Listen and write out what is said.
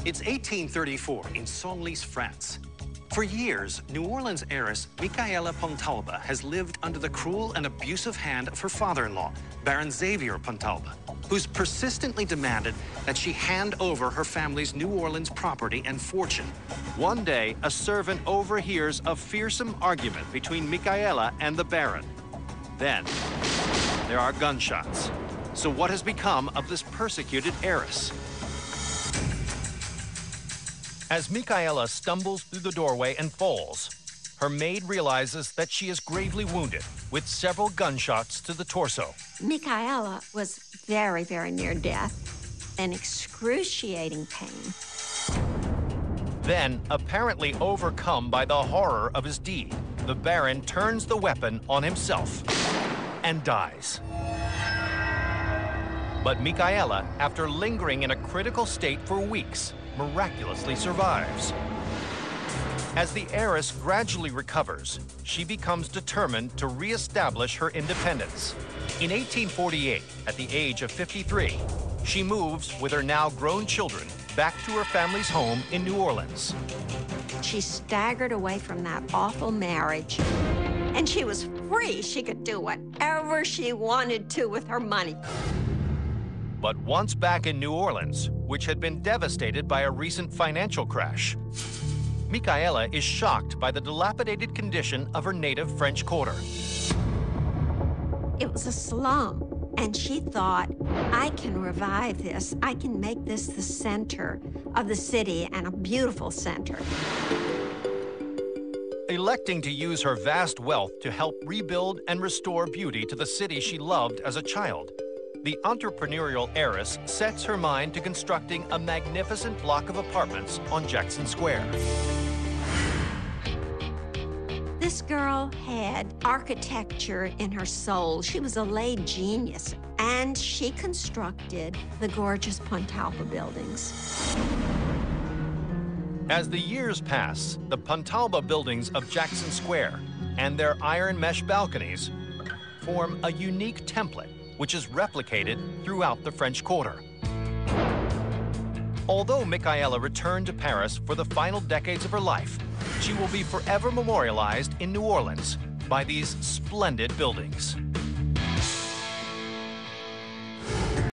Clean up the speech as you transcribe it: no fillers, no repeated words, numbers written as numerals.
It's 1834 in Senlis, France. For years, New Orleans heiress Michaela Pontalba has lived under the cruel and abusive hand of her father-in-law, Baron Xavier Pontalba, who's persistently demanded that she hand over her family's New Orleans property and fortune. One day, a servant overhears a fearsome argument between Michaela and the Baron. Then, there are gunshots. So what has become of this persecuted heiress? As Michaela stumbles through the doorway and falls, her maid realizes that she is gravely wounded, with several gunshots to the torso. Michaela was very, very near death, in excruciating pain. Then, apparently overcome by the horror of his deed, the Baron turns the weapon on himself and dies. But Michaela, after lingering in a critical state for weeks, miraculously survives. As the heiress gradually recovers, she becomes determined to reestablish her independence. In 1848, at the age of 53, she moves with her now grown children back to her family's home in New Orleans. She staggered away from that awful marriage, and she was free. She could do whatever she wanted to with her money. But once back in New Orleans, which had been devastated by a recent financial crash, Michaela is shocked by the dilapidated condition of her native French Quarter. It was a slum, and she thought, I can revive this. I can make this the center of the city, and a beautiful center. Electing to use her vast wealth to help rebuild and restore beauty to the city she loved as a child, the entrepreneurial heiress sets her mind to constructing a magnificent block of apartments on Jackson Square. This girl had architecture in her soul. She was a late genius, and she constructed the gorgeous Pontalba buildings. As the years pass, the Pontalba buildings of Jackson Square and their iron mesh balconies form a unique template which is replicated throughout the French Quarter. Although Michaela returned to Paris for the final decades of her life, she will be forever memorialized in New Orleans by these splendid buildings.